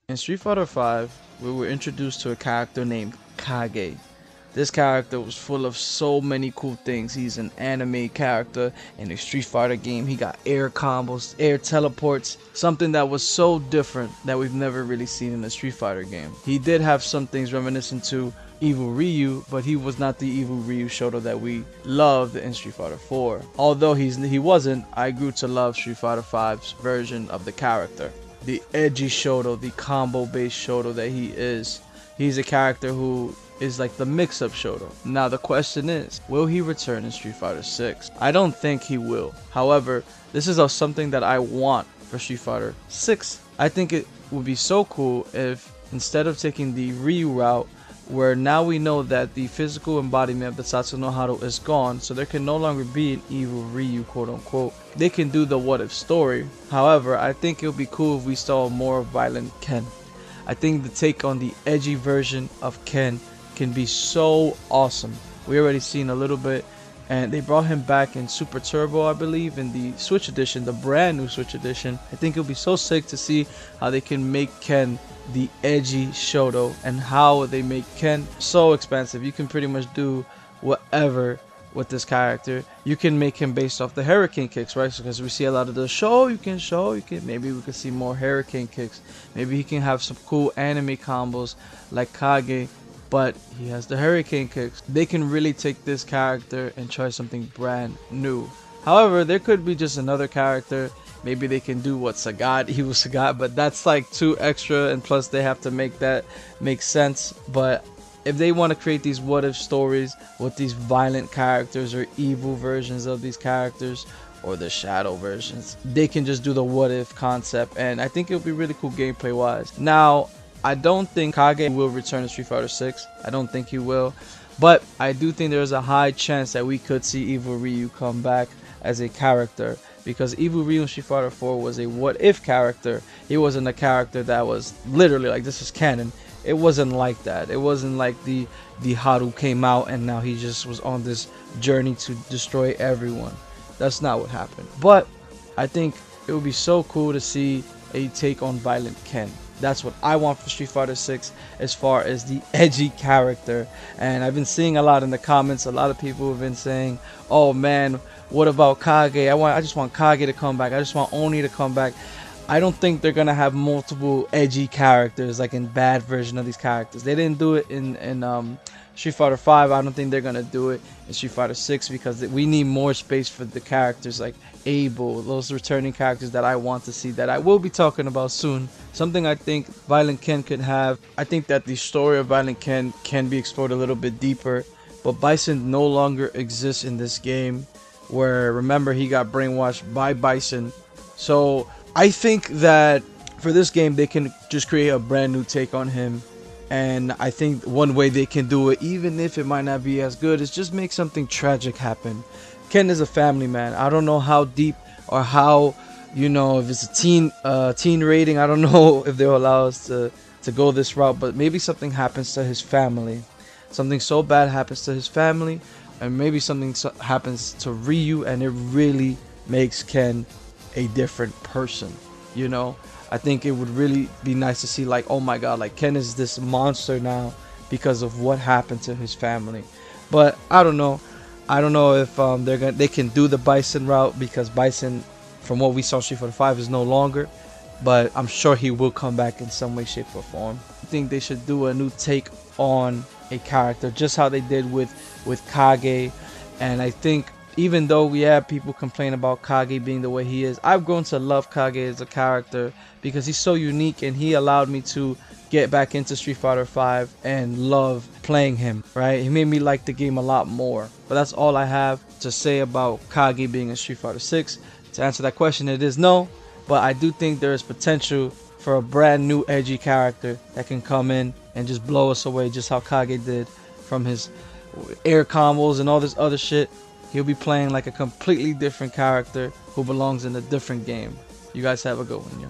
In Street Fighter V, we were introduced to a character named Kage. This character was full of so many cool things. He's an anime character in a Street Fighter game. He got air combos, air teleports, something that was so different that we've never really seen in a Street Fighter game. He did have some things reminiscent to Evil Ryu, but he was not the Evil Ryu Shoto that we loved in Street Fighter 4. Although he wasn't, I grew to love Street Fighter V's version of the character. The edgy Shoto, the combo based Shoto that he is. He's a character who is like the mix-up Shoto. Now the question is, will he return in Street Fighter 6? I don't think he will. However, this is something that I want for Street Fighter 6. I think it would be so cool if instead of taking the Ryu route, where now we know that the physical embodiment of the Satsuno Hado is gone, so there can no longer be an evil Ryu, quote unquote. They can do the what if story. However, I think it would be cool if we saw more violent Ken. I think the take on the edgy version of Ken can be so awesome. We already seen a little bit, and they brought him back in Super Turbo, I believe, in the Switch edition, the brand new Switch edition. I think it'll be so sick to see how they can make Ken the edgy Shoto and how they make Ken so expansive. You can pretty much do whatever with this character. You can make him based off the hurricane kicks, right? Because we see a lot of the maybe we could see more hurricane kicks. Maybe he can have some cool anime combos like Kage, but he has the hurricane kicks. They can really take this character and try something brand new. However, there could be just another character. Maybe they can do what Sagat, Evil Sagat, but that's like too extra, and plus they have to make that make sense. But if they want to create these what if stories with these violent characters or evil versions of these characters or the shadow versions, they can just do the what if concept, and I think it'll be really cool gameplay wise. Now, I don't think Kage will return to Street Fighter 6. I don't think he will, but I do think there's a high chance that we could see Evil Ryu come back as a character, because Evil Ryu in Street Fighter 4 was a what if character. He wasn't a character that was literally like this is canon. It wasn't like that. It wasn't like the Haru came out and now he just was on this journey to destroy everyone. That's not what happened. But I think it would be so cool to see a take on violent Ken. That's what I want for Street Fighter 6 as far as the edgy character. And I've been seeing a lot in the comments. A lot of people have been saying, oh man, what about Kage? I just want Kage to come back. I just want Oni to come back. I don't think they're gonna have multiple edgy characters like in bad version of these characters. They didn't do it in Street Fighter 5. I don't think they're gonna do it in Street Fighter 6 because we need more space for the characters like Abel, those returning characters that I want to see, that I will be talking about soon. Something I think Violent Ken could have. I think that the story of Violent Ken can be explored a little bit deeper, but Bison no longer exists in this game, where remember he got brainwashed by Bison. So I think that for this game they can just create a brand new take on him, and I think one way they can do it, even if it might not be as good, is just make something tragic happen. Ken is a family man. I don't know how deep or how, you know, if it's a teen rating. I don't know if they'll allow us to go this route, but maybe something happens to his family. Something so bad happens to his family, and maybe something happens to Ryu, and it really makes Ken a different person. You know, I think it would really be nice to see, like, oh my god, like Ken is this monster now because of what happened to his family. But I don't know if they can do the Bison route, because Bison, from what we saw Street Fighter 5, is no longer, but I'm sure he will come back in some way, shape or form. I think they should do a new take on a character, just how they did with Kage. And I think even though we have people complain about Kage being the way he is, I've grown to love Kage as a character because he's so unique, and he allowed me to get back into Street Fighter 5 and love playing him, right? He made me like the game a lot more. But that's all I have to say about Kage being in Street Fighter 6. To answer that question, it is no, but I do think there is potential for a brand new edgy character that can come in and just blow us away, just how Kage did from his air combos and all this other shit. He'll be playing like a completely different character who belongs in a different game. You guys have a good one, yo.